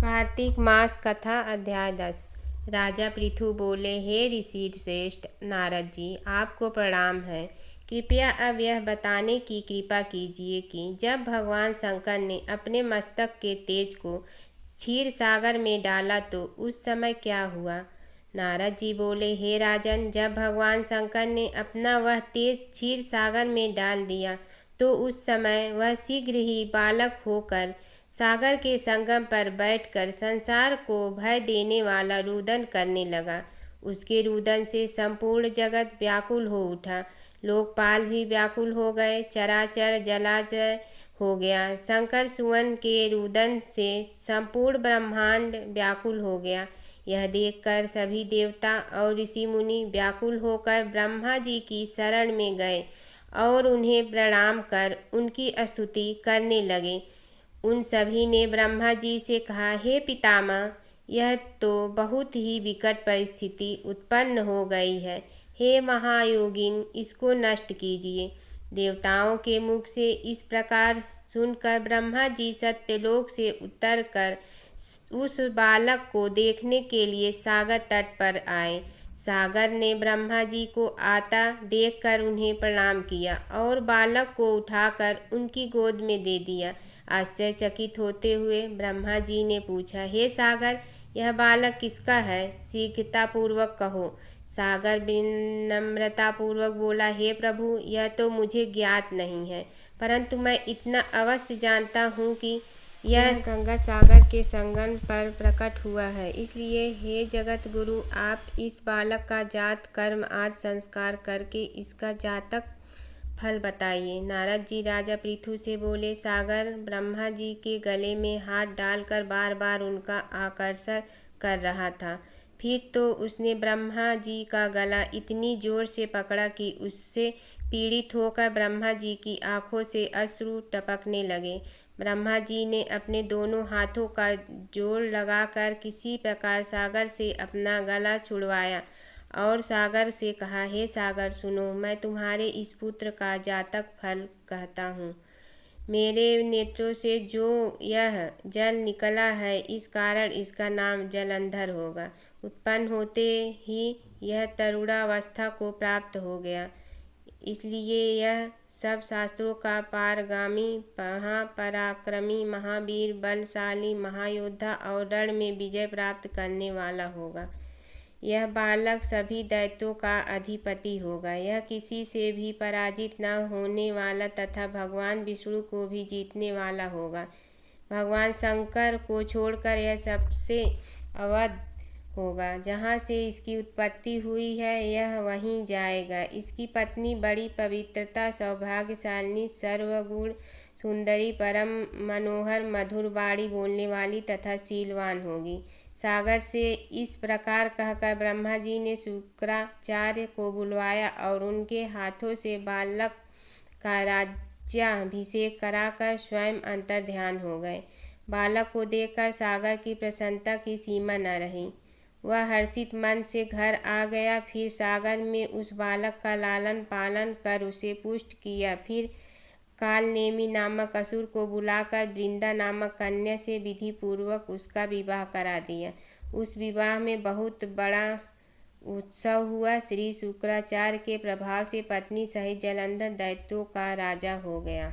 कार्तिक मास कथा अध्याय 10। राजा पृथु बोले, हे ऋषि श्रेष्ठ नारद जी, आपको प्रणाम है। कृपया अब यह बताने की कृपा कीजिए कि जब भगवान शंकर ने अपने मस्तक के तेज को क्षीर सागर में डाला तो उस समय क्या हुआ। नारद जी बोले, हे राजन, जब भगवान शंकर ने अपना वह तेज क्षीर सागर में डाल दिया तो उस समय वह शीघ्र ही बालक होकर सागर के संगम पर बैठकर संसार को भय देने वाला रुदन करने लगा। उसके रुदन से संपूर्ण जगत व्याकुल हो उठा, लोकपाल भी व्याकुल हो गए, चराचर जलाजय हो गया। शंकर सुवन के रुदन से संपूर्ण ब्रह्मांड व्याकुल हो गया। यह देखकर सभी देवता और ऋषि मुनि व्याकुल होकर ब्रह्मा जी की शरण में गए और उन्हें प्रणाम कर उनकी स्तुति करने लगे। उन सभी ने ब्रह्मा जी से कहा, हे पितामह, यह तो बहुत ही विकट परिस्थिति उत्पन्न हो गई है। हे महायोगिन, इसको नष्ट कीजिए। देवताओं के मुख से इस प्रकार सुनकर ब्रह्मा जी सत्यलोक से उतरकर उस बालक को देखने के लिए सागर तट पर आए। सागर ने ब्रह्मा जी को आता देखकर उन्हें प्रणाम किया और बालक को उठाकर उनकी गोद में दे दिया। आश्चर्यचकित होते हुए ब्रह्मा जी ने पूछा, हे सागर, यह बालक किसका है? शीघ्रतापूर्वक कहो। सागर विनम्रतापूर्वक बोला, हे प्रभु, यह तो मुझे ज्ञात नहीं है, परंतु मैं इतना अवश्य जानता हूँ कि यह गंगा सागर के संगम पर प्रकट हुआ है। इसलिए हे जगत गुरु, आप इस बालक का जात कर्म आदि संस्कार करके इसका जातक फल बताइए। नारद जी राजा पृथु से बोले, सागर ब्रह्मा जी के गले में हाथ डालकर बार बार उनका आकर्षण कर रहा था। फिर तो उसने ब्रह्मा जी का गला इतनी जोर से पकड़ा कि उससे पीड़ित होकर ब्रह्मा जी की आंखों से अश्रु टपकने लगे। ब्रह्मा जी ने अपने दोनों हाथों का जोर लगाकर किसी प्रकार सागर से अपना गला छुड़वाया और सागर से कहा, हे सागर, सुनो, मैं तुम्हारे इस पुत्र का जातक फल कहता हूँ। मेरे नेत्रों से जो यह जल निकला है, इस कारण इसका नाम जलंधर होगा। उत्पन्न होते ही यह तरुणावस्था को प्राप्त हो गया, इसलिए यह सब शास्त्रों का पारगामी, महापराक्रमी, महावीर, बलशाली, महायोद्धा और रण में विजय प्राप्त करने वाला होगा। यह बालक सभी दैत्यों का अधिपति होगा। यह किसी से भी पराजित न होने वाला तथा भगवान विष्णु को भी जीतने वाला होगा। भगवान शंकर को छोड़कर यह सबसे अवध होगा। जहाँ से इसकी उत्पत्ति हुई है, यह वहीं जाएगा। इसकी पत्नी बड़ी पवित्रता, सौभाग्यशालिनी, सर्वगुण सुंदरी, परम मनोहर, मधुर वाणी बोलने वाली तथा शीलवान होगी। सागर से इस प्रकार कहकर ब्रह्मा जी ने शुक्राचार्य को बुलवाया और उनके हाथों से बालक का राज्याभिषेक कराकर स्वयं अंतर्ध्यान हो गए। बालक को देखकर सागर की प्रसन्नता की सीमा न रही। वह हर्षित मन से घर आ गया। फिर सागर में उस बालक का लालन पालन कर उसे पुष्ट किया। फिर कालनेमी नामक असुर को बुलाकर वृंदा नामक कन्या से विधि पूर्वक उसका विवाह करा दिया। उस विवाह में बहुत बड़ा उत्सव हुआ। श्री शुक्राचार्य के प्रभाव से पत्नी सहित जलंधर दैत्यों का राजा हो गया।